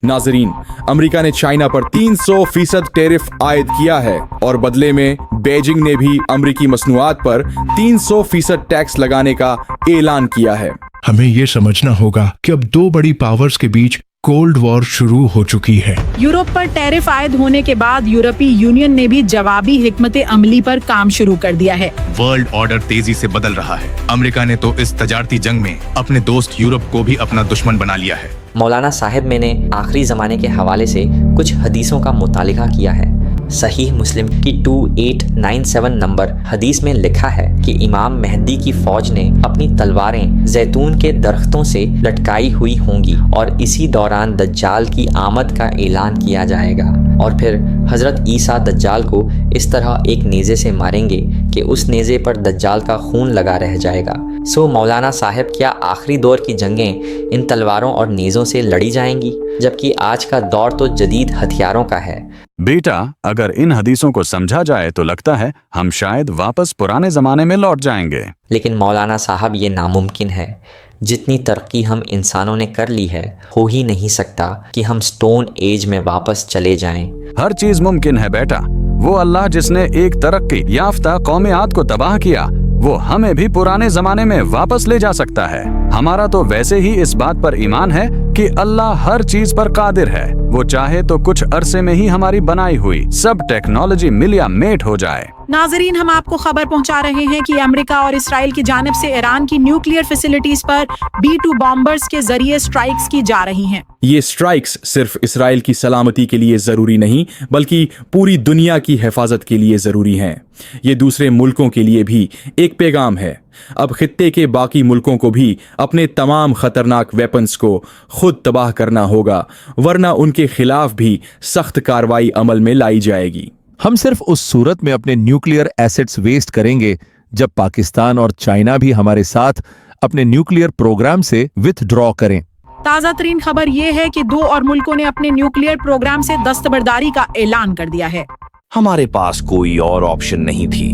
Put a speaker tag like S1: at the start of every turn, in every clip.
S1: नाजरीन, अमेरिका ने चाइना पर 300% टैरिफ आयद किया है और बदले में बीजिंग ने भी अमेरिकी मसनूआत पर 300% टैक्स लगाने का ऐलान किया है।
S2: हमें ये समझना होगा कि अब दो बड़ी पावर्स के बीच कोल्ड वॉर शुरू हो चुकी है।
S3: यूरोप पर टैरिफ आयद होने के बाद यूरोपीय यूनियन ने भी जवाबी हिकमत अमली पर काम शुरू कर दिया है।
S4: वर्ल्ड ऑर्डर तेजी से बदल रहा है। अमेरिका ने तो इस तजारती जंग में अपने दोस्त यूरोप को भी अपना दुश्मन बना लिया है।
S5: मौलाना साहिब मैंने आखिरी ज़माने के हवाले से कुछ हदीसों का मुतालिका किया है। सहीह मुस्लिम की 2897 नंबर हदीस में लिखा है कि इमाम मेहदी की फौज ने अपनी तलवारें जैतून के दरख्तों से लटकाई हुई होंगी और इसी दौरान दज्जाल की आमद का ऐलान किया जाएगा और फिर हज़रत ईसा दज्जाल को इस तरह एक नेज़े से मारेंगे कि उस नेज़े पर दज्जाल का खून लगा रह जाएगा। सो मौलाना साहिब, क्या आखिरी दौर की जंगें इन तलवारों और नेज़ों से लड़ी जाएंगी, जबकि आज का दौर तो जदीद हथियारों का है?
S6: बेटा, अगर इन हदीसों को समझा जाए तो लगता है हम शायद वापस पुराने ज़माने में लौट जाएंगे।
S5: लेकिन मौलाना साहब, ये नामुमकिन है। जितनी तरक्की हम इंसानों ने कर ली है, हो ही नहीं सकता कि हम स्टोन एज में वापस चले जाएं।
S6: हर चीज मुमकिन है बेटा। वो अल्लाह जिसने एक तरक्की याफ्ता कौम आद को तबाह किया, वो हमें भी पुराने जमाने में वापस ले जा सकता है। हमारा तो वैसे ही इस बात पर ईमान है कि अल्लाह हर चीज पर कादिर है। वो चाहे तो कुछ अरसे में ही हमारी बनाई हुई सब टेक्नोलॉजी मिलिया मेट हो जाए।
S3: नाजरीन, हम आपको खबर पहुंचा रहे हैं कि अमेरिका और इसराइल की जानिब से ईरान की न्यूक्लियर फैसिलिटीज पर B-2 बॉम्बर्स के जरिए स्ट्राइक्स की जा रही हैं।
S1: ये स्ट्राइक्स सिर्फ इसराइल की सलामती के लिए जरूरी नहीं, बल्कि पूरी दुनिया की हिफाजत के लिए जरूरी हैं। ये दूसरे मुल्कों के लिए भी एक पैगाम है। अब खित्ते के बाकी मुल्कों को भी अपने तमाम खतरनाक वेपन्स को खुद तबाह करना होगा, वरना उनके खिलाफ भी सख्त कार्रवाई अमल में लाई जाएगी।
S7: हम सिर्फ उस सूरत में अपने न्यूक्लियर एसेट्स वेस्ट करेंगे जब पाकिस्तान और चाइना भी हमारे साथ अपने न्यूक्लियर प्रोग्राम से विथड्रॉ करें।
S3: ताज़ा तरीन खबर यह है कि 2 और मुल्कों ने अपने न्यूक्लियर प्रोग्राम से दस्तबरदारी का ऐलान कर दिया है।
S8: हमारे पास कोई और ऑप्शन नहीं थी।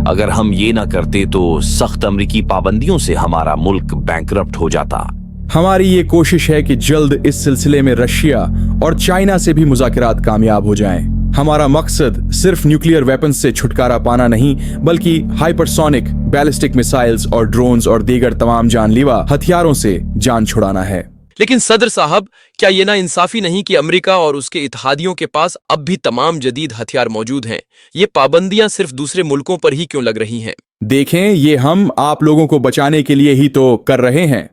S8: अगर हम ये ना करते तो सख्त अमरीकी पाबंदियों से हमारा मुल्क बैंकरप्ट हो जाता।
S1: हमारी ये कोशिश है कि जल्द इस सिलसिले में रशिया और चाइना से भी मुज़ाकरात कामयाब हो जाएं। हमारा मकसद सिर्फ न्यूक्लियर वेपन्स से छुटकारा पाना नहीं, बल्कि हाइपरसोनिक, बैलिस्टिक मिसाइल्स और ड्रोन्स और दीगर तमाम जानलेवा हथियारों से जान छुड़ाना है।
S9: लेकिन सदर साहब, क्या ये ना इंसाफी नहीं कि अमेरिका और उसके इत्तेहादियों के पास अब भी तमाम जदीद हथियार मौजूद हैं? ये पाबंदियां सिर्फ दूसरे मुल्कों पर ही क्यों लग रही हैं?
S1: देखें, ये हम आप लोगों को बचाने के लिए ही तो कर रहे हैं।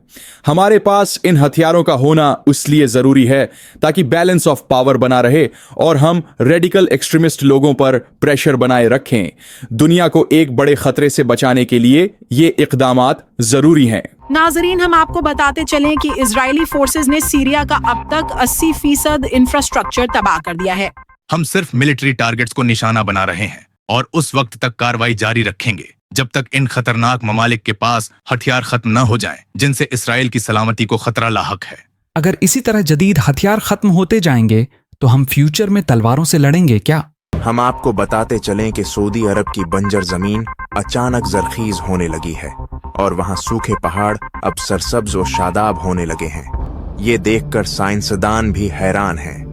S1: हमारे पास इन हथियारों का होना इसलिए जरूरी है ताकि बैलेंस ऑफ पावर बना रहे और हम रेडिकल एक्सट्रीमिस्ट लोगों पर प्रेशर बनाए रखें। दुनिया को एक बड़े खतरे से बचाने के लिए ये इक़दामात जरूरी हैं।
S3: नाजरीन, हम आपको बताते चलें कि इजरायली फोर्सेस ने सीरिया का अब तक 80% इंफ्रास्ट्रक्चर तबाह कर दिया है।
S4: हम सिर्फ मिलिट्री टारगेट्स को निशाना बना रहे हैं और उस वक्त तक कार्रवाई जारी रखेंगे जब तक इन खतरनाक ममालिक के पास हथियार खत्म न हो जाएं, जिनसे इसराइल की सलामती को खतरा लाहक है।
S10: अगर इसी तरह जदीद हथियार खत्म होते जाएंगे तो हम फ्यूचर में तलवारों से लड़ेंगे क्या?
S11: हम आपको बताते चलें कि सऊदी अरब की बंजर जमीन अचानक जरखीज होने लगी है और वहां सूखे पहाड़ अब सरसब्ज और शादाब होने लगे हैं। ये देखकर साइंसदान भी हैरान हैं।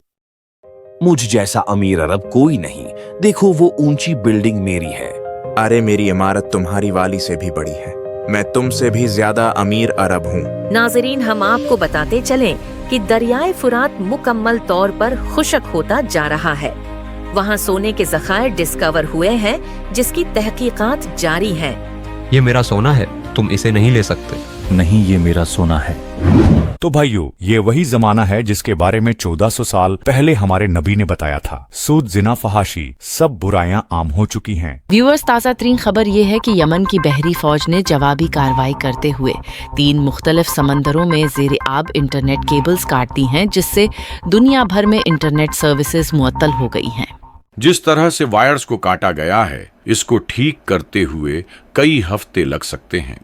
S8: मुझ जैसा अमीर अरब कोई नहीं। देखो, वो ऊंची बिल्डिंग मेरी है।
S11: अरे, मेरी इमारत तुम्हारी वाली से भी बड़ी है। मैं तुमसे भी ज्यादा अमीर अरब हूँ।
S12: नाजरीन, हम आपको बताते चलें कि दरियाए फुरात मुकम्मल तौर पर खुशक होता जा रहा है। वहाँ सोने के ज़खायर डिस्कवर हुए हैं जिसकी तहकीकात जारी हैं।
S13: ये मेरा सोना है, तुम इसे नहीं ले सकते।
S14: नहीं, ये मेरा सोना है। तो भाइयों, ये वही जमाना है जिसके बारे में 1400 साल पहले हमारे नबी ने बताया था। सूद, जिना, फहाशी, सब बुराइयां आम हो चुकी हैं।
S15: व्यूअर्स, ताज़ा तरीन खबर ये है कि यमन की बहरी फौज ने जवाबी कार्रवाई करते हुए 3 मुख्तलिफ समंदरों में ज़ेर आब इंटरनेट केबल्स काट दी हैं, जिससे दुनिया भर में इंटरनेट सर्विसेज मुअत्तल हो गई हैं।
S16: जिस तरह से वायर्स को काटा गया है, इसको ठीक करते हुए कई हफ्ते लग सकते हैं।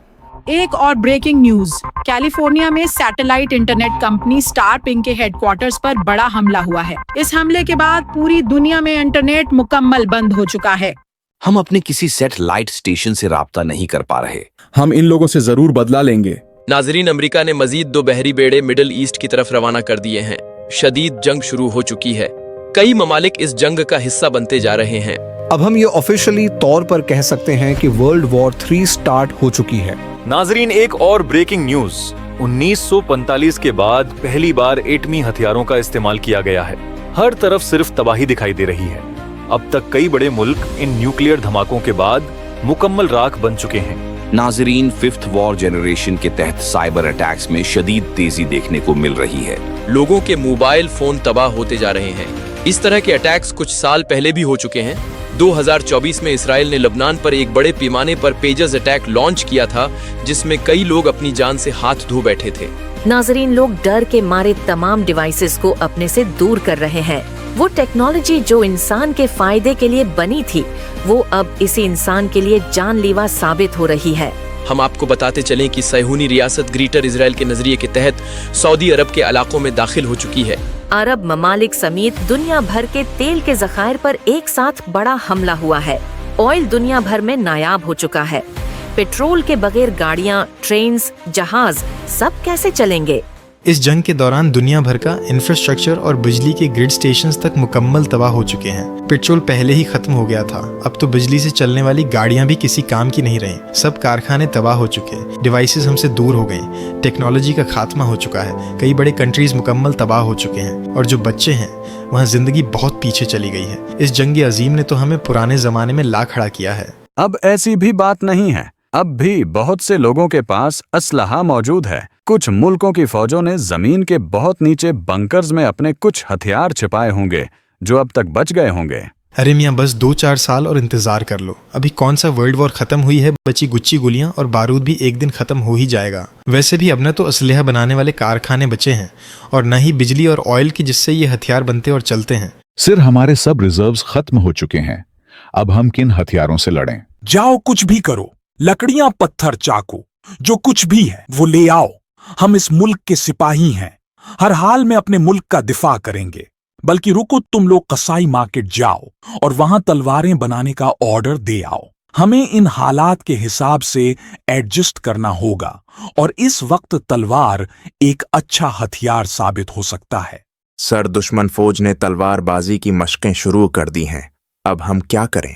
S3: एक और ब्रेकिंग न्यूज, कैलिफोर्निया में सैटेलाइट इंटरनेट कंपनी स्टारपिंग के हेडक्वार्टर्स पर बड़ा हमला हुआ है। इस हमले के बाद पूरी दुनिया में इंटरनेट मुकम्मल बंद हो चुका है।
S8: हम अपने किसी सैटेलाइट स्टेशन से राब्ता नहीं कर पा रहे।
S1: हम इन लोगों से जरूर बदला लेंगे।
S9: नाजरीन, अमेरिका ने मजीद 2 बहरी बेड़े मिडल ईस्ट की तरफ रवाना कर दिए हैं। शदीद जंग शुरू हो चुकी है। कई ममालिक इस जंग का हिस्सा बनते जा रहे हैं।
S17: अब हम ये ऑफिशियली तौर पर कह सकते हैं कि वर्ल्ड वॉर 3 स्टार्ट हो चुकी है।
S18: नाजरीन, एक और ब्रेकिंग न्यूज। 1945 के बाद पहली बार एटमी हथियारों का इस्तेमाल किया गया है। हर तरफ सिर्फ तबाही दिखाई दे रही है। अब तक कई बड़े मुल्क इन न्यूक्लियर धमाकों के बाद मुकम्मल राख बन चुके हैं।
S8: नाजरीन, 5th वॉर जनरेशन के तहत साइबर अटैक्स में शदीद तेजी देखने को मिल रही है।
S9: लोगों के मोबाइल फोन तबाह होते जा रहे हैं। इस तरह के अटैक्स कुछ साल पहले भी हो चुके हैं। 2024 में इसराइल ने लबनान पर एक बड़े पैमाने पर पेजर्स अटैक लॉन्च किया था, जिसमें कई लोग अपनी जान से हाथ धो बैठे थे।
S12: नाजरीन, लोग डर के मारे तमाम डिवाइसेस को अपने से दूर कर रहे हैं। वो टेक्नोलॉजी जो इंसान के फायदे के लिए बनी थी, वो अब इसी इंसान के लिए जानलेवा साबित हो रही है।
S9: हम आपको बताते चलें कि सहूनी रियासत ग्रेटर इजराइल के नजरिए के तहत सऊदी अरब के इलाकों में दाखिल हो चुकी है।
S12: अरब ममालिक समेत दुनिया भर के तेल के जखायर पर एक साथ बड़ा हमला हुआ है। ऑयल दुनिया भर में नायाब हो चुका है। पेट्रोल के बगैर गाड़ियां, ट्रेन्स, जहाज सब कैसे चलेंगे?
S19: इस जंग के दौरान दुनिया भर का इंफ्रास्ट्रक्चर और बिजली के ग्रिड स्टेशंस तक मुकम्मल तबाह हो चुके हैं। पेट्रोल पहले ही खत्म हो गया था, अब तो बिजली से चलने वाली गाड़ियां भी किसी काम की नहीं रही। सब कारखाने तबाह हो चुके हैं, डिवाइसेस हमसे दूर हो गए, टेक्नोलॉजी का खात्मा हो चुका है। कई बड़े कंट्रीज मुकम्मल तबाह हो चुके हैं और जो बच्चे हैं वहाँ जिंदगी बहुत पीछे चली गई है। इस जंग अजीम ने तो हमें पुराने जमाने में ला खड़ा किया है।
S6: अब ऐसी भी बात नहीं है। अब भी बहुत से लोगों के पास असलहा मौजूद है। कुछ मुल्कों की फौजों ने जमीन के बहुत नीचे बंकर्स में अपने कुछ हथियार छिपाए होंगे जो अब तक बच गए होंगे।
S19: अरे मियाँ, बस 2-4 साल और इंतजार कर लो। अभी कौन सा वर्ल्ड वॉर खत्म हुई है, बची गुच्ची गोलियां और बारूद भी एक दिन खत्म हो ही जाएगा। वैसे भी अब न तो असलहा बनाने वाले कारखाने बचे हैं और न ही बिजली और ऑयल की जिससे ये हथियार बनते और चलते हैं।
S2: सिर हमारे सब रिजर्व्स खत्म हो चुके हैं। अब हम किन हथियारों से लड़ें?
S20: जाओ, कुछ भी करो, लकड़ियां, पत्थर, चाकू, जो कुछ भी है वो ले आओ। हम इस मुल्क के सिपाही हैं, हर हाल में अपने मुल्क का दिफा करेंगे। बल्कि रुको, तुम लोग कसाई मार्केट जाओ और वहां तलवारें बनाने का ऑर्डर दे आओ। हमें इन हालात के हिसाब से एडजस्ट करना होगा और इस वक्त तलवार एक अच्छा हथियार साबित हो सकता है।
S11: सर, दुश्मन फौज ने तलवारबाजी की मशकें शुरू कर दी हैं। अब हम क्या करें?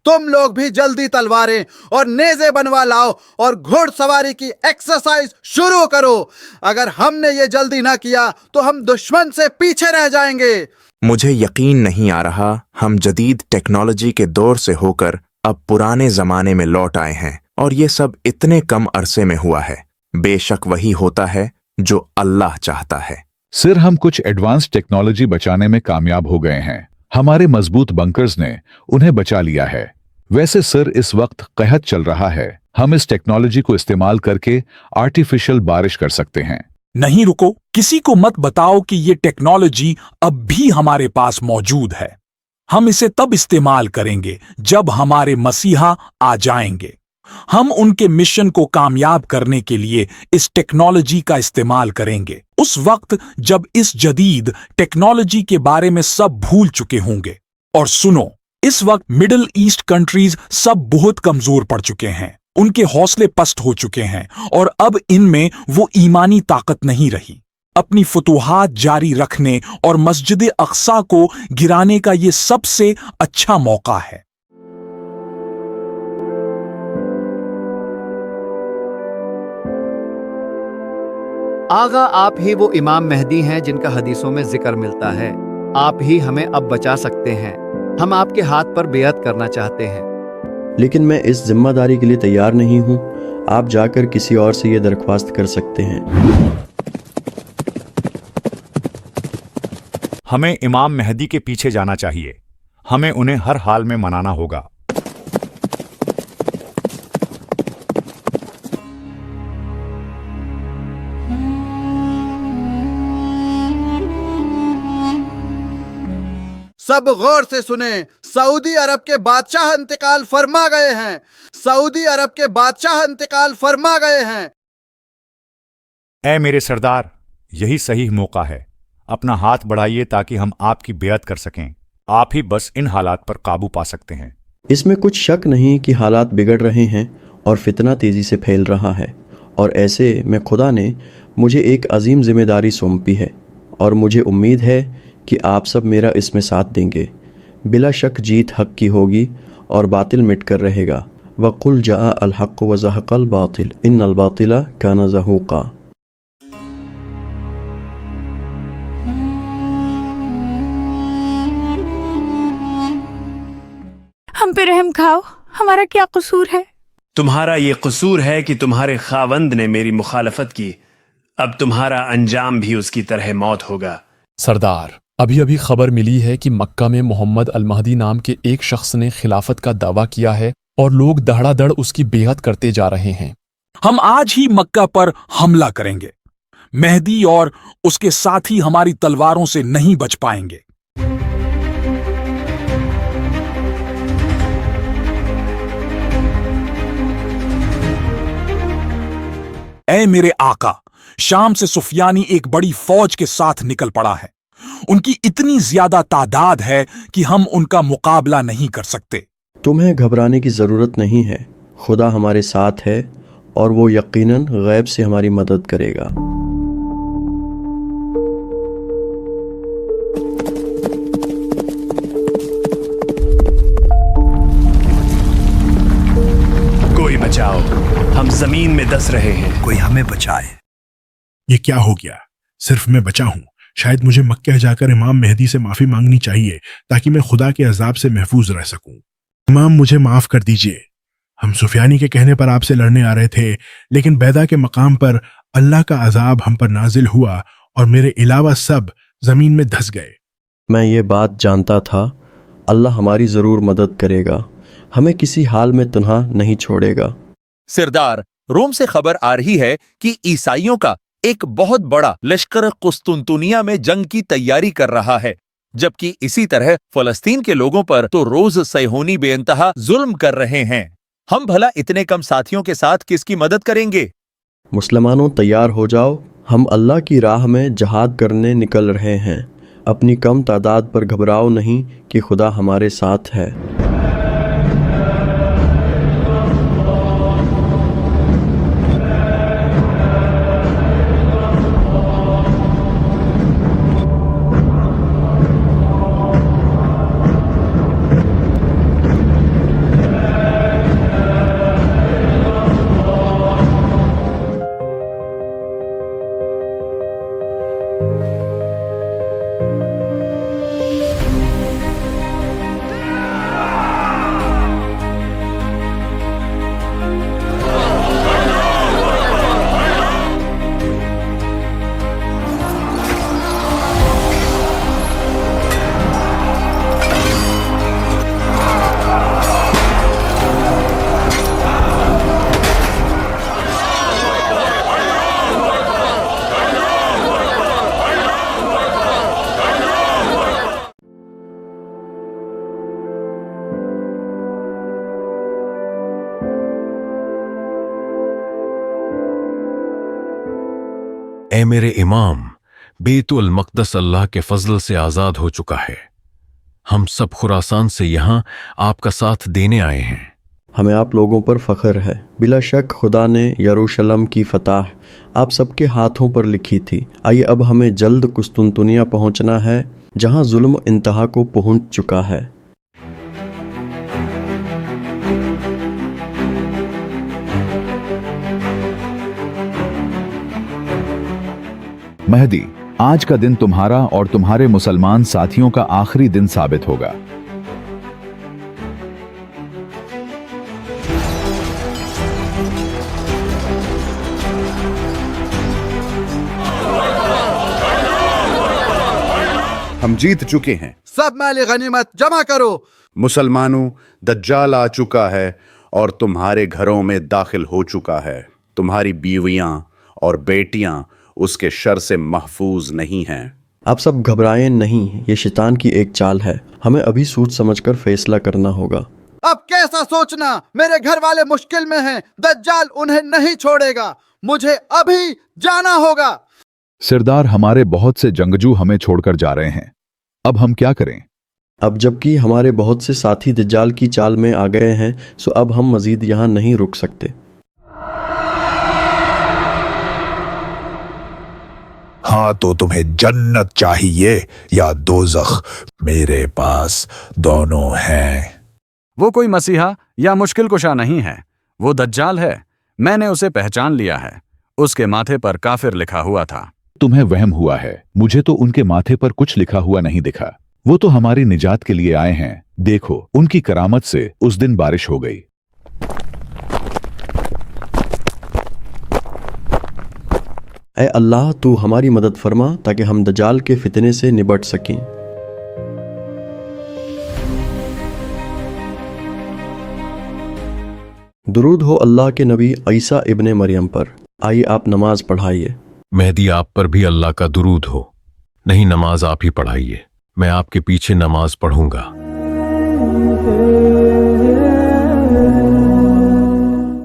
S21: तुम लोग भी जल्दी तलवारें और नेज़े बनवा लाओ और घुड़सवारी की एक्सरसाइज शुरू करो। अगर हमने ये जल्दी ना किया तो हम दुश्मन से पीछे रह जाएंगे।
S11: मुझे यकीन नहीं आ रहा हम जदीद टेक्नोलॉजी के दौर से होकर अब पुराने जमाने में लौट आए हैं और ये सब इतने कम अरसे में हुआ है। बेशक वही होता है जो अल्लाह चाहता है।
S2: सिर, हम कुछ एडवांस टेक्नोलॉजी बचाने में कामयाब हो गए हैं। हमारे मजबूत बंकर्स ने उन्हें बचा लिया है। वैसे सर, इस वक्त कहत चल रहा है। हम इस टेक्नोलॉजी को इस्तेमाल करके आर्टिफिशियल बारिश कर सकते हैं।
S20: नहीं, रुको, किसी को मत बताओ कि ये टेक्नोलॉजी अब भी हमारे पास मौजूद है। हम इसे तब इस्तेमाल करेंगे जब हमारे मसीहा आ जाएंगे। हम उनके मिशन को कामयाब करने के लिए इस टेक्नोलॉजी का इस्तेमाल करेंगे उस वक्त जब इस जदीद टेक्नोलॉजी के बारे में सब भूल चुके होंगे। और सुनो, इस वक्त मिडिल ईस्ट कंट्रीज सब बहुत कमजोर पड़ चुके हैं, उनके हौसले पस्त हो चुके हैं और अब इनमें वो ईमानी ताकत नहीं रही। अपनी फतूहात जारी रखने और मस्जिद अक्सा को गिराने का ये सबसे अच्छा मौका है।
S17: आगा, आप ही वो इमाम मेहदी हैं जिनका हदीसों में जिक्र मिलता है। आप ही हमें अब बचा सकते हैं। हम आपके हाथ पर बेअत करना चाहते हैं।
S22: लेकिन मैं इस जिम्मेदारी के लिए तैयार नहीं हूँ। आप जाकर किसी और से ये दरख्वास्त कर सकते हैं।
S14: हमें इमाम मेहदी के पीछे जाना चाहिए। हमें उन्हें हर हाल में मनाना होगा।
S21: सब गौर से सुने, सऊदी अरब के बादशाह इंतकाल फरमा गए हैं। सऊदी अरब के बादशाह इंतकाल फरमा गए हैं।
S14: ऐ मेरे सरदार, यही सही मौका है। अपना हाथ बढ़ाइए ताकि हम आपकी बेअत कर सकें। आप ही बस इन हालात पर काबू पा सकते हैं।
S22: इसमें कुछ शक नहीं कि हालात बिगड़ रहे हैं और फितना तेजी से फैल रहा है, और ऐसे में खुदा ने मुझे एक अजीम जिम्मेदारी सौंपी है। اور مجھے امید ہے کہ آپ سب میرا اس میں ساتھ دیں گے. بلا شک جیت حق کی ہوگی اور باطل مٹ کر رہے گا. وَقُلْ جَاءَ الْحَقُّ وَزَهَقَ الْبَاطِلُ إِنَّ الْبَاطِلَ كَانَ زَهُوقًا.
S5: ہم پہ رحم کھاؤ، ہمارا کیا قصور ہے؟
S7: تمہارا یہ قصور ہے کہ تمہارے خاوند نے میری مخالفت کی. اب تمہارا انجام بھی اس کی طرح موت ہوگا.
S23: سردار، ابھی خبر ملی ہے کہ مکہ میں محمد المہدی نام کے ایک شخص نے خلافت کا دعویٰ کیا ہے اور لوگ دھڑا دھڑ اس کی بیعت کرتے جا رہے ہیں.
S20: ہم آج ہی مکہ پر حملہ کریں گے. مہدی اور اس کے ساتھی ہماری تلواروں سے نہیں بچ پائیں گے. اے میرے آقا، شام سے سفیانی ایک بڑی فوج کے ساتھ نکل پڑا ہے. ان کی اتنی زیادہ تعداد ہے کہ ہم ان کا مقابلہ نہیں کر سکتے.
S22: تمہیں گھبرانے کی ضرورت نہیں ہے. خدا ہمارے ساتھ ہے اور وہ یقیناً غیب سے ہماری مدد کرے گا.
S7: کوئی بچاؤ، ہم زمین میں دس رہے ہیں.
S24: کوئی ہمیں بچائے. یہ کیا ہو گیا؟ صرف میں بچا ہوں. شاید مجھے مکہ جا کر امام مہدی سے معافی مانگنی چاہیے تاکہ میں خدا کے عذاب سے محفوظ رہ سکوں. امام مجھے معاف کر دیجئے. ہم سفیانی کے کہنے پر آپ سے لڑنے آ رہے تھے، لیکن بیدا کے مقام پر اللہ کا عذاب ہم پر نازل ہوا اور میرے علاوہ سب زمین میں دھس گئے.
S22: میں یہ بات جانتا تھا. اللہ ہماری ضرور مدد کرے گا. ہمیں کسی حال میں تنہا نہیں چھوڑے گا.
S25: سردار، روم سے خبر آ رہی ہے کہ عیسائیوں کا ایک بہت بڑا لشکر قسطنطنیہ میں جنگ کی تیاری کر رہا ہے، جبکہ اسی طرح فلسطین کے لوگوں پر تو روز صہیونی بے انتہا ظلم کر رہے ہیں. ہم بھلا اتنے کم ساتھیوں کے ساتھ کس کی مدد کریں گے؟
S22: مسلمانوں تیار ہو جاؤ. ہم اللہ کی راہ میں جہاد کرنے نکل رہے ہیں. اپنی کم تعداد پر گھبراؤ نہیں کہ خدا ہمارے ساتھ ہے.
S16: اے میرے امام، بیت المقدس اللہ کے فضل سے آزاد ہو چکا ہے. ہم سب خراسان سے یہاں آپ کا ساتھ دینے آئے ہیں.
S22: ہمیں آپ لوگوں پر فخر ہے. بلا شک خدا نے یروشلم کی فتح آپ سب کے ہاتھوں پر لکھی تھی. آئیے اب ہمیں جلد قسطنطنیہ پہنچنا ہے جہاں ظلم انتہا کو پہنچ چکا ہے.
S2: مہدی، آج کا دن تمہارا اور تمہارے مسلمان ساتھیوں کا آخری دن ثابت ہوگا.
S26: ہم جیت چکے ہیں.
S21: سب مال غنیمت جمع کرو.
S26: مسلمانوں، دجال آ چکا ہے اور تمہارے گھروں میں داخل ہو چکا ہے. تمہاری بیویاں اور بیٹیاں اس کے شر سے محفوظ نہیں ہیں.
S22: آپ سب گھبرائیں نہیں. یہ شیطان کی ایک چال ہے. ہمیں ابھی سوچ سمجھ کر فیصلہ کرنا ہوگا.
S21: اب کیسا سوچنا؟ میرے گھر والے مشکل میں ہیں. دجال انہیں نہیں چھوڑے گا. مجھے ابھی جانا ہوگا.
S2: سردار، ہمارے بہت سے جنگجو ہمیں چھوڑ کر جا رہے ہیں. اب ہم کیا کریں؟
S22: اب جبکہ ہمارے بہت سے ساتھی دجال کی چال میں آ گئے ہیں، سو اب ہم مزید یہاں نہیں رک سکتے.
S1: ہاں تو تمہیں جنت چاہیے یا دوزخ؟ میرے پاس دونوں ہیں۔
S6: وہ کوئی مسیحا یا مشکل کشا نہیں ہے، وہ دجال ہے۔ میں نے اسے پہچان لیا ہے، اس کے ماتھے پر کافر لکھا ہوا تھا۔
S2: تمہیں وہم ہوا ہے، مجھے تو ان کے ماتھے پر کچھ لکھا ہوا نہیں دکھا۔ وہ تو ہماری نجات کے لیے آئے ہیں، دیکھو ان کی کرامت سے اس دن بارش ہو گئی۔
S22: اے اللہ تو ہماری مدد فرما تاکہ ہم دجال کے فتنے سے نبٹ سکیں۔ درود ہو اللہ کے نبی عیسیٰ ابن مریم پر۔ آئیے آپ نماز پڑھائیے۔
S16: مہدی آپ پر بھی اللہ کا درود ہو۔ نہیں، نماز آپ ہی پڑھائیے، میں آپ کے پیچھے نماز پڑھوں گا۔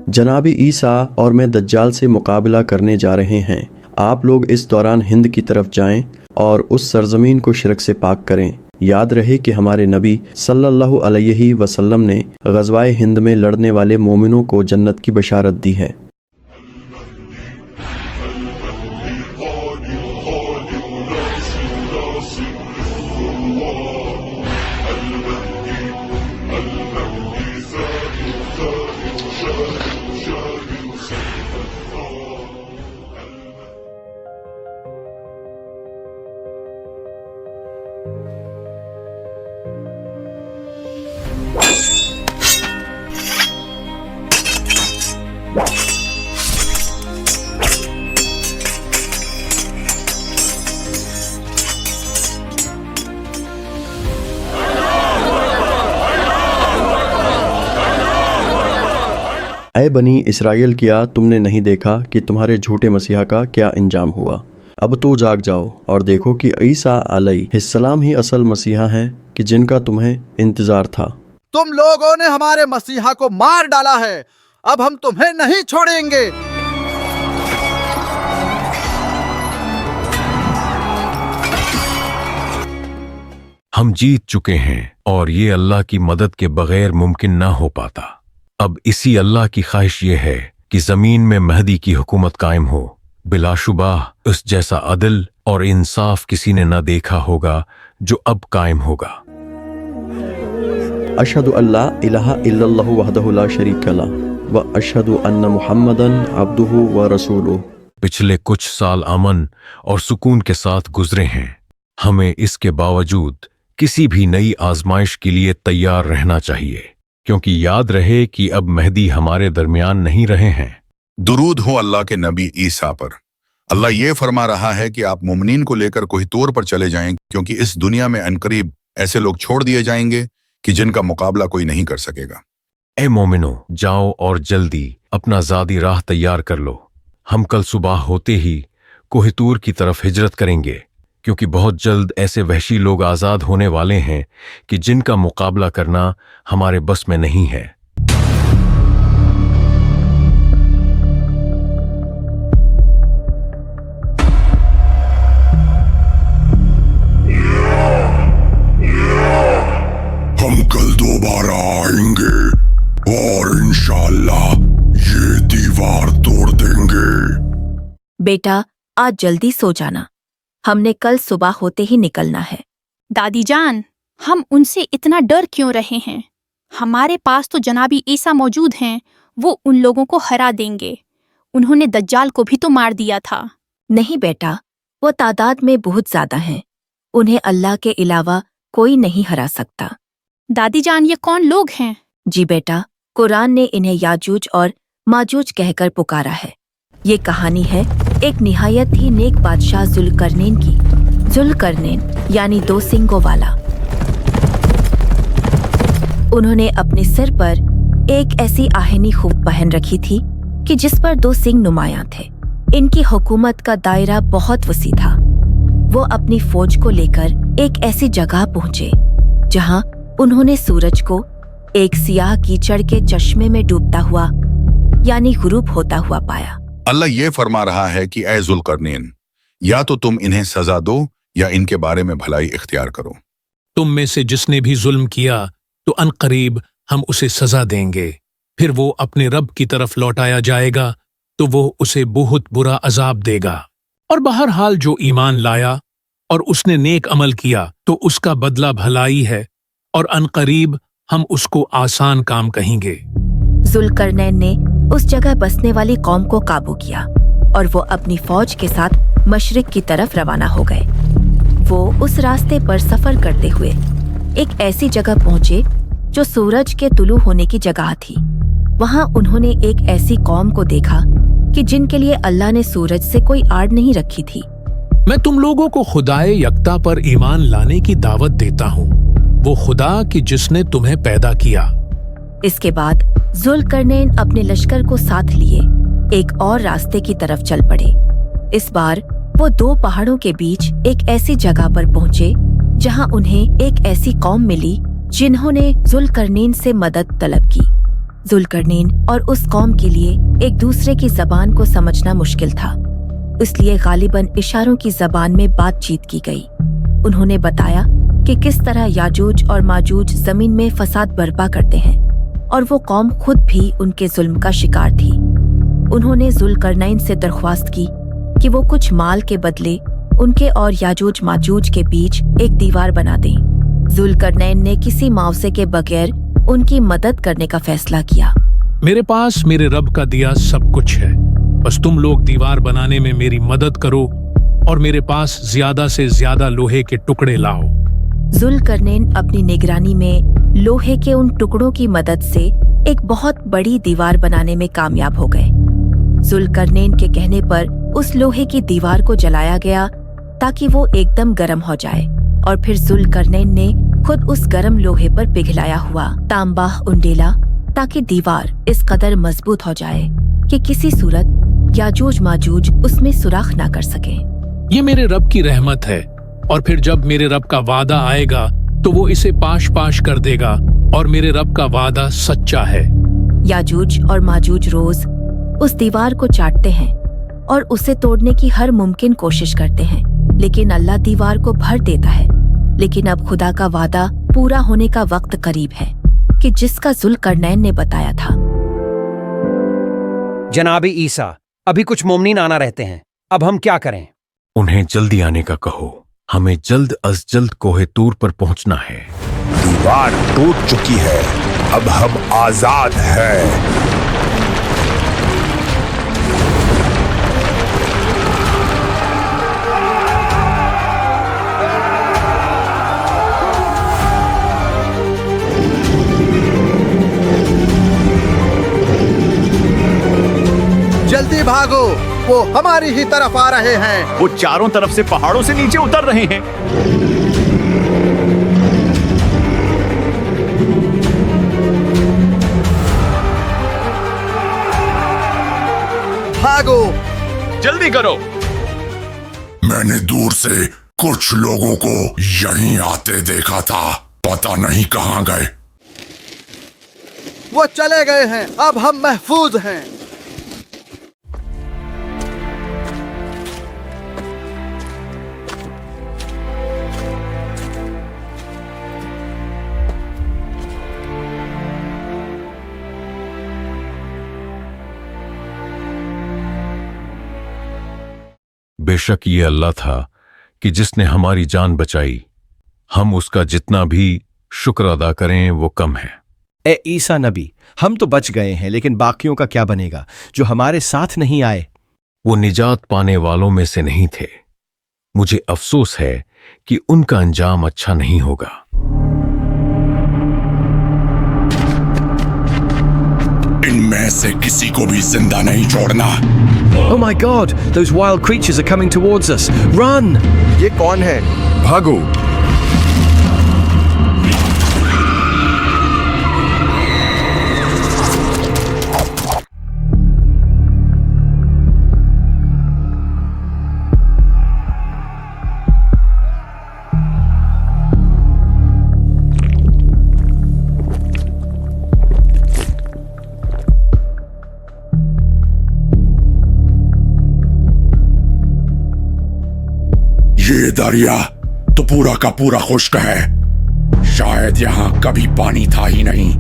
S22: جناب عیسیٰ اور میں دجال سے مقابلہ کرنے جا رہے ہیں۔ آپ لوگ اس دوران ہند کی طرف جائیں اور اس سرزمین کو شرک سے پاک کریں۔ یاد رہے کہ ہمارے نبی صلی اللہ علیہ وسلم نے غزوہ ہند میں لڑنے والے مومنوں کو جنت کی بشارت دی ہے۔ اے بنی اسرائیل، کیا تم نے نہیں دیکھا کہ تمہارے جھوٹے مسیحا کا کیا انجام ہوا؟ اب تو جاگ جاؤ اور دیکھو کہ عیسیٰ علیہ السلام ہی اصل مسیحا ہیں کہ جن کا تمہیں انتظار تھا۔
S21: تم لوگوں نے ہمارے مسیحا کو مار ڈالا ہے، اب ہم تمہیں نہیں چھوڑیں گے۔
S16: ہم جیت چکے ہیں اور یہ اللہ کی مدد کے بغیر ممکن نہ ہو پاتا۔ اب اسی اللہ کی خواہش یہ ہے کہ زمین میں مہدی کی حکومت قائم ہو۔ بلا شبہ اس جیسا عدل اور انصاف کسی نے نہ دیکھا ہوگا جو اب قائم ہوگا۔
S22: اشہد ان لا الہ الا اللہ وحدہ لا شریک لہ و اشہد ان محمدن عبدہ و رسولہ۔
S16: پچھلے کچھ سال امن اور سکون کے ساتھ گزرے ہیں۔ ہمیں اس کے باوجود کسی بھی نئی آزمائش کے لیے تیار رہنا چاہیے، کیونکہ یاد رہے کہ اب مہدی ہمارے درمیان نہیں رہے ہیں۔
S3: درود ہو اللہ کے نبی عیسیٰ پر۔ اللہ یہ فرما رہا ہے کہ آپ مومنین کو لے کر کوئی طور پر چلے جائیں، کیونکہ اس دنیا میں عنقریب ایسے لوگ چھوڑ دیے جائیں گے کہ جن کا مقابلہ کوئی نہیں کر سکے گا۔
S16: اے مومنو، جاؤ اور جلدی اپنا ذاتی راہ تیار کر لو۔ ہم کل صبح ہوتے ہی کوہ طور کی طرف ہجرت کریں گے، کیونکہ بہت جلد ایسے وحشی لوگ آزاد ہونے والے ہیں کہ جن کا مقابلہ کرنا ہمارے بس میں نہیں ہے۔
S1: ہم کل دوبارہ آئیں گے اور انشاءاللہ یہ دیوار توڑ دیں گے۔
S12: بیٹا آج جلدی سو جانا، ہم نے کل صبح ہوتے ہی نکلنا ہے۔
S5: دادی جان، ہم ان سے اتنا ڈر کیوں رہے ہیں؟ ہمارے پاس تو جنابی عیسیٰ موجود ہیں، وہ ان لوگوں کو ہرا دیں گے۔ انہوں نے دجال کو بھی تو مار دیا تھا۔
S12: نہیں بیٹا، وہ تعداد میں بہت زیادہ ہیں، انہیں اللہ کے علاوہ کوئی نہیں ہرا سکتا۔
S5: دادی جان، یہ کون لوگ ہیں؟
S12: جی بیٹا، قرآن نے انہیں یاجوج اور ماجوج کہہ کر پکارا ہے۔ یہ کہانی ہے ایک نہایت ہی نیک بادشاہ ذوالقرنین کی۔ ذوالقرنین یعنی دو سنگوں والا۔ انہوں نے اپنے سر پر ایک ایسی آہنی خوب پہن رکھی تھی کہ جس پر دو سنگ نمایاں تھے۔ ان کی حکومت کا دائرہ بہت وسیع تھا۔ وہ اپنی فوج کو لے کر ایک ایسی جگہ پہنچے جہاں انہوں نے سورج کو ایک سیاہ کیچڑ کے چشمے میں ڈوبتا ہوا یعنی غروب ہوتا ہوا پایا۔
S3: اللہ یہ فرما رہا ہے کہ اے ذوالقرنین، یا تو تم انہیں سزا دو یا ان کے بارے میں بھلائی اختیار کرو۔
S4: تم میں سے جس نے بھی ظلم کیا تو عنقریب ہم اسے سزا دیں گے، پھر وہ اپنے رب کی طرف لوٹایا جائے گا تو وہ اسے بہت برا عذاب دے گا۔ और बहरहाल जो ईमान लाया और उसने नेक अमल किया तो उसका बदला भलाई है और अनकरीब हम उसको आसान काम कहेंगे।
S12: जुल्करनैन ने उस जगह बसने वाली कौम को काबू किया और वो अपनी फौज के साथ मशरिक की तरफ रवाना हो गए। वो उस रास्ते पर सफर करते हुए एक ऐसी जगह पहुंचे जो सूरज के तुलू होने की जगह थी। वहां उन्होंने एक ऐसी कौम को देखा कि जिनके लिए अल्लाह ने सूरज से कोई आड़ नहीं रखी थी।
S4: मैं तुम लोगों को खुदाए यकता पर ईमान लाने की दावत देता हूँ, वो खुदा कि जिसने तुम्हें पैदा किया।
S12: इसके बाद जुल्करनैन अपने लश्कर को साथ लिए एक और रास्ते की तरफ चल पड़े। इस बार वो दो पहाड़ों के बीच एक ऐसी जगह पर पहुंचे जहां उन्हें एक ऐसी कौम मिली जिन्होंने जुल्करनैन से मदद तलब की। जुल्करनैन और उस कौम के लिए एक दूसरे की जबान को समझना मुश्किल था, इसलिए गालिबन इशारों की जबान में बातचीत की गई। उन्होंने बताया कि किस तरह याजूज और माजूज जमीन में फसाद बर्पा करते हैं और वो कौम खुद भी उनके जुल्म का शिकार थी। उन्होंने जुल्करनैन से दरख्वास्त की कि वो कुछ माल के बदले उनके और याजूज माजूज के बीच एक दीवार बना दें। जुल्करनैन ने किसी मुआवजे के बगैर उनकी मदद करने का फैसला किया।
S4: मेरे पास मेरे रब का दिया सब कुछ है, बस तुम लोग दीवार बनाने में मेरी मदद करो और मेरे पास ज्यादा से ज्यादा लोहे के टुकड़े लाओ।
S12: जुल्करनैन अपनी निगरानी में लोहे के उन टुकड़ों की मदद से एक बहुत बड़ी दीवार बनाने में कामयाब हो गए। जुल्करनैन के कहने पर उस लोहे की दीवार को जलाया गया ताकि वो एकदम गर्म हो जाए और फिर जुल्करनैन ने खुद उस गर्म लोहे पर पिघलाया हुआ तांबा उंडेला ताकि दीवार इस कदर मजबूत हो जाए कि किसी सूरत याजूज माजूज उसमें सुराख ना कर सके।
S4: ये मेरे रब की रहमत है और फिर जब मेरे रब का वादा आएगा तो वो इसे पाश पाश कर देगा और मेरे रब का वादा सच्चा है।
S12: याजूज और माजूज रोज उस दीवार को चाटते हैं और उसे तोड़ने की हर मुमकिन कोशिश करते हैं, लेकिन अल्लाह दीवार को भर देता है। लेकिन अब खुदा का वादा पूरा होने का वक्त करीब है कि जिसका जुल्करनैन ने बताया था।
S8: जनाबी ईसा, अभी कुछ मोमिनीन आना रहते हैं, अब हम क्या करें?
S16: उन्हें जल्दी आने का कहो, हमें जल्द अज जल्द कोहे तूर पर पहुंचना है।
S1: दीवार टूट चुकी है, अब हम आजाद हैं।
S21: जल्दी भागो, वो हमारी ही तरफ आ रहे हैं।
S9: वो चारों तरफ से पहाड़ों से नीचे उतर रहे हैं।
S21: भागो,
S9: जल्दी करो।
S1: मैंने दूर से कुछ लोगों को यहीं आते देखा था, पता नहीं कहां गए।
S21: वो चले गए हैं, अब हम महफूज हैं।
S16: बेशक ये अल्लाह था कि जिसने हमारी जान बचाई, हम उसका जितना भी शुक्र अदा करें वो कम है।
S8: ए ईसा नबी, हम तो बच गए हैं, लेकिन बाकियों का क्या बनेगा जो हमारे साथ नहीं आए?
S16: वो निजात पाने वालों में से नहीं थे। मुझे अफसोस है कि उनका अंजाम अच्छा नहीं होगा।
S1: इनमें से किसी को भी जिंदा नहीं छोड़ना।
S8: Oh my God! Those wild creatures are coming towards us. Run!
S21: ये कौन है?
S1: भागो। ये दरिया तो पूरा का पूरा खुश्क है, शायद यहां कभी पानी था ही नहीं।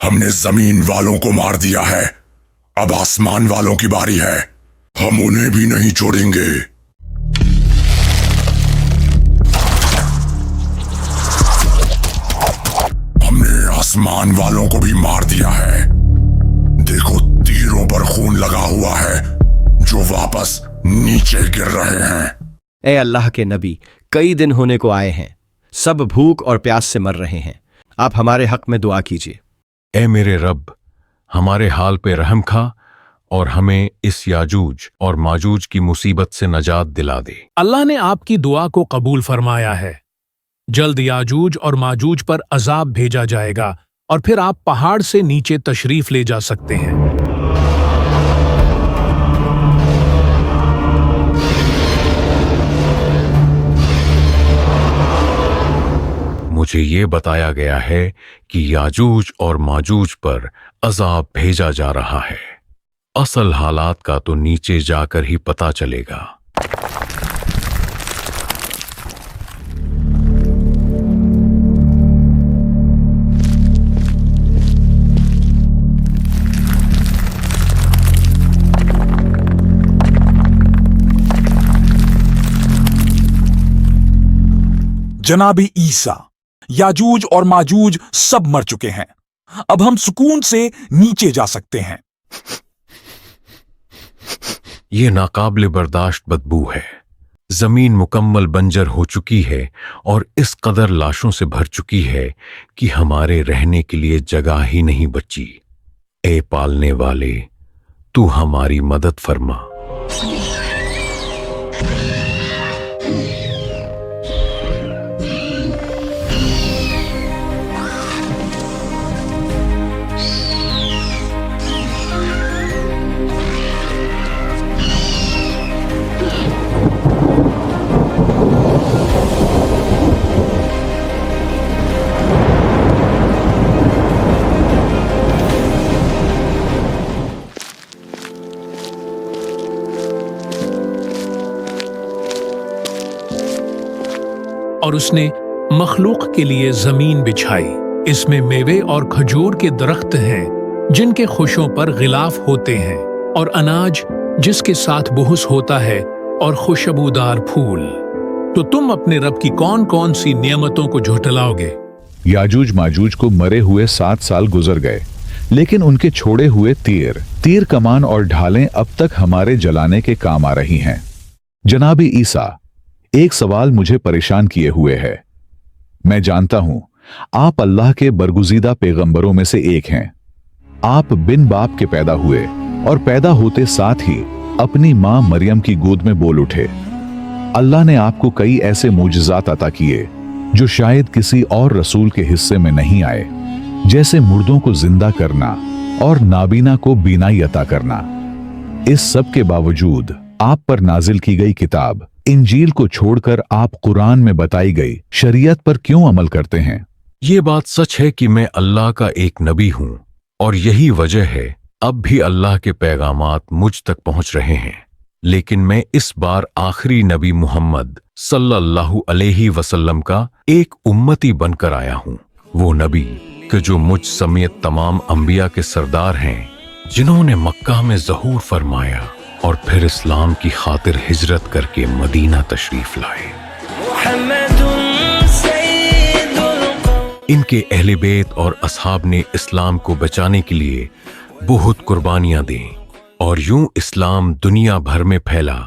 S1: हमने जमीन वालों को मार दिया है, अब आसमान वालों की बारी है, हम उन्हें भी नहीं छोड़ेंगे। हमने आसमान वालों को भी मार दिया है। देखो तीरों पर खून लगा हुआ है जो वापस नीचे गिर रहे हैं।
S8: ए अल्लाह के नबी, कई दिन होने को आए हैं, सब भूख और प्यास से मर रहे हैं, आप हमारे हक में दुआ कीजिए।
S16: ए मेरे रब, हमारे हाल पे रहम खा और हमें इस याजूज और माजूज की मुसीबत से नजात दिला दे।
S4: अल्लाह ने आपकी दुआ को कबूल फरमाया है। जल्द याजूज और माजूज पर अजाब भेजा जाएगा और फिर आप पहाड़ से नीचे तशरीफ ले जा सकते हैं।
S16: मुझे ये बताया गया है कि याजूज और माजूज पर अजाब भेजा जा रहा है। असल हालात का तो नीचे जाकर ही पता चलेगा।
S20: जनाबी ईसा, याजूज और माजूज सब मर चुके हैं, अब हम सुकून से नीचे जा सकते हैं।
S16: ये नाकाबिले बर्दाश्त बदबू है। जमीन मुकम्मल बंजर हो चुकी है और इस कदर लाशों से भर चुकी है कि हमारे रहने के लिए जगह ही नहीं बची। ए पालने वाले, तू हमारी मदद फरमा।
S4: और उसने मखलूक के लिए जमीन बिछाई। इसमें मेवे और खजूर के दरख्त हैं जिनके खुशों पर गिलाफ होते हैं, और अनाज जिसके साथ बुहुस होता है, और खुशबूदार फूल। तो तुम अपने रब की कौन कौन सी नियमतों को झुठलाओगे?
S2: याजूज माजूज को मरे हुए 7 साल गुजर गए, लेकिन उनके छोड़े हुए तीर कमान और ढालें अब तक हमारे जलाने के काम आ रही हैं। जनाबी ईसा, एक सवाल मुझे परेशान किए हुए है। मैं जानता हूं आप अल्लाह के बरगुजीदा पैगंबरों में से एक हैं। आप बिन बाप के पैदा हुए और पैदा होते साथ ही अपनी मां मरियम की गोद में बोल उठे। अल्लाह ने आपको कई ऐसे मोजज़ात अता किए जो शायद किसी और रसूल के हिस्से में नहीं आए, जैसे मुर्दों को जिंदा करना और नाबीना को बीनाई अता करना। इस सब के बावजूद आप पर नाजिल की गई किताब इंजील को छोड़कर आप कुरान में बताई गई शरीयत पर क्यों अमल करते हैं?
S16: ये बात सच है कि मैं अल्लाह का एक नबी हूं, और यही वजह है अब भी अल्लाह के पैगामात मुझ तक पहुंच रहे हैं। लेकिन मैं इस बार आखिरी नबी मोहम्मद सल्लल्लाहु अलैहि वसल्लम का एक उम्मती बनकर आया हूं। वो नबी कि जो मुझ समेत तमाम अंबिया के सरदार हैं, जिन्होंने मक्का में ज़हूर फरमाया और फिर इस्लाम की खातिर हिजरत करके मदीना तशरीफ लाए। इनके अहले बैत और असहाब ने इस्लाम को बचाने के लिए बहुत कुर्बानियां दी, और यूं इस्लाम दुनिया भर में फैला,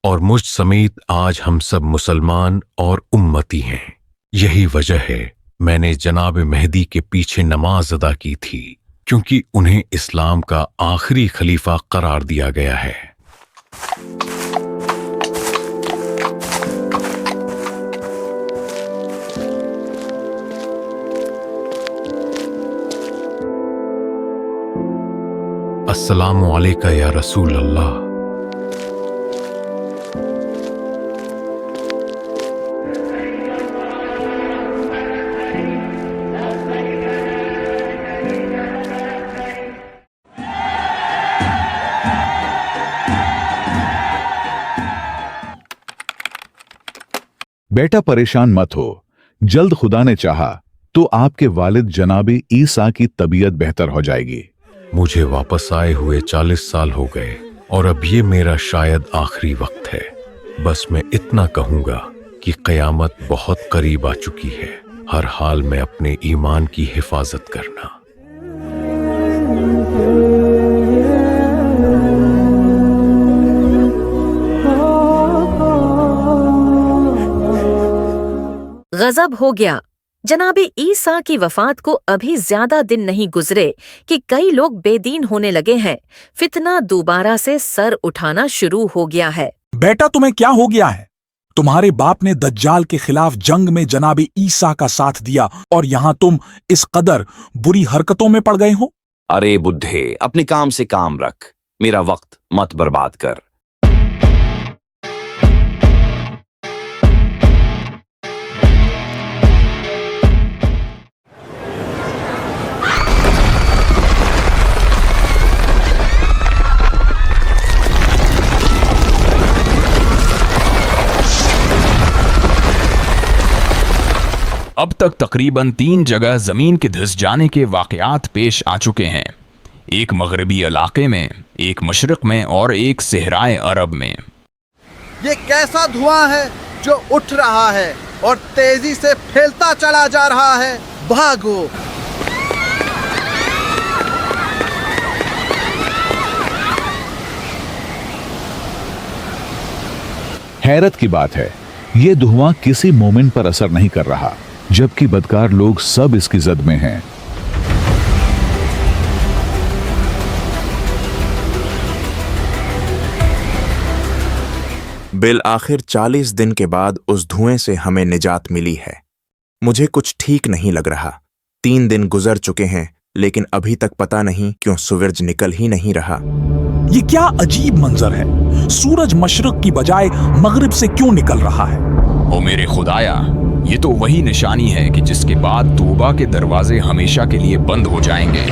S16: और मुझ समेत आज हम सब मुसलमान और उम्मती हैं। यही वजह है मैंने जनाब मेहदी के पीछे नमाज अदा की थी, क्योंकि उन्हें इस्लाम का आखिरी खलीफा करार दिया गया है। अस्सलामु अलैका या रसूल अल्लाह।
S2: बेटा परेशान मत हो, जल्द खुदा ने चाहा तो आपके वालिद जनाबी ईसा की तबीयत बेहतर हो जाएगी।
S16: मुझे वापस आए हुए 40 साल हो गए और अब ये मेरा शायद आखिरी वक्त है। बस मैं इतना कहूंगा कि क़यामत बहुत करीब आ चुकी है। हर हाल में अपने ईमान की हिफाजत करना।
S12: गजब हो गया। जनाबे ईसा की वफात को अभी ज्यादा दिन नहीं गुजरे कि कई लोग बेदीन होने लगे हैं। फितना दोबारा से सर उठाना शुरू हो गया है।
S20: बेटा, तुम्हें क्या हो गया है? तुम्हारे बाप ने दज्जाल के खिलाफ जंग में जनाबे ईसा का साथ दिया और यहाँ तुम इस कदर बुरी हरकतों में पड़ गए हो।
S10: अरे बुद्धे, अपने काम से काम रख, मेरा वक्त मत बर्बाद कर।
S11: अब तक तकरीबन 3 जगह जमीन के धंस जाने के वाकयात पेश आ चुके हैं। एक मगरबी इलाके में, एक मशरक में और एक सहराए अरब में।
S21: ये कैसा धुआं है जो उठ रहा है और तेजी से फैलता चला जा रहा है? भागो!
S2: हैरत की बात है, ये धुआं किसी मोमिन पर असर नहीं कर रहा, जबकि बदकार लोग सब इसकी जद में हैं।
S13: बिल आखिर 40 दिन के बाद उस धुएं से हमें निजात मिली है। मुझे कुछ ठीक नहीं लग रहा। 3 दिन गुजर चुके हैं, लेकिन अभी तक पता नहीं क्यों सूरज निकल ही नहीं रहा।
S20: ये क्या अजीब मंजर है? सूरज मशरक की बजाय मगरिब से क्यों निकल रहा है?
S11: ओ मेरे खुदाया, ये तो वही निशानी है कि जिसके बाद तौबा के दरवाजे हमेशा के लिए बंद हो जाएंगे।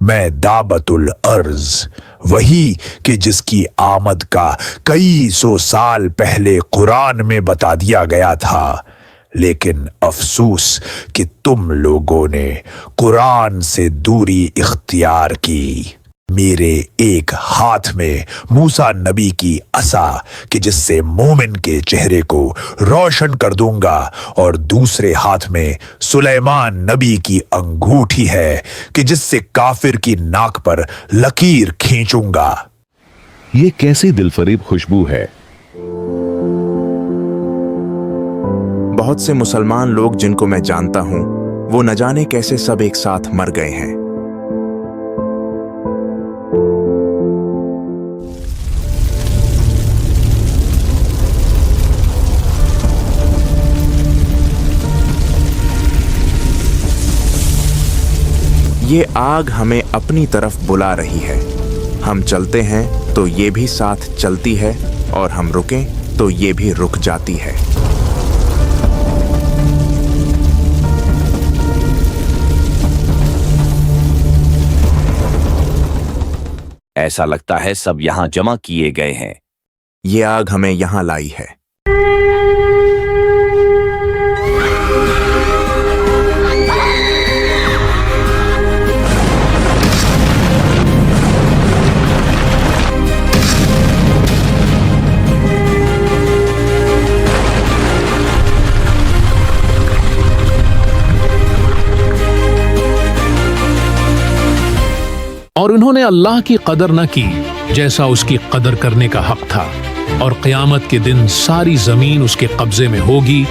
S1: मैं दाबतुल अर्ज, वही कि जिसकी आमद का कई सौ साल पहले कुरान में बता दिया गया था, लेकिन अफसोस कि तुम लोगों ने कुरान से दूरी इख्तियार की। मेरे एक हाथ में मूसा नबी की असा कि जिससे मोमिन के चेहरे को रोशन कर दूंगा, और दूसरे हाथ में सुलेमान नबी की अंगूठी है कि जिससे काफिर की नाक पर लकीर खींचूंगा।
S2: ये कैसी दिलफरीब खुशबू है।
S13: बहुत से मुसलमान लोग जिनको मैं जानता हूं, वो न जाने कैसे सब एक साथ मर गए हैं। ये आग हमें अपनी तरफ बुला रही है। हम चलते हैं तो ये भी साथ चलती है, और हम रुकें तो ये भी रुक जाती है।
S10: ऐसा लगता है सब यहाँ जमा किए गए हैं।
S13: ये आग हमें यहाँ लाई है।
S4: और उन्होंने अल्लाह की कदर न की जैसा उसकी कदर करने का हक था, और क़यामत के दिन सारी जमीन उसके कब्जे में होगी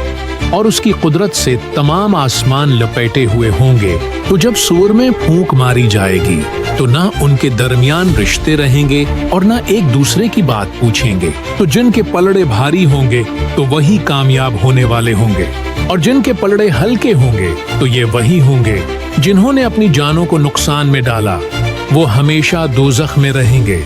S4: और उसकी कुदरत से तमाम आसमान लपेटे हुए होंगे। तो जब सूर में फूंक मारी जाएगी तो ना उनके दरमियान रिश्ते रहेंगे और ना एक दूसरे की बात पूछेंगे। तो जिनके पलड़े भारी होंगे तो वही कामयाब होने वाले होंगे, और जिनके पलड़े हल्के होंगे तो ये वही होंगे जिन्होंने अपनी जानों को नुकसान में डाला वो हमेशा दोज़ख में रहेंगे।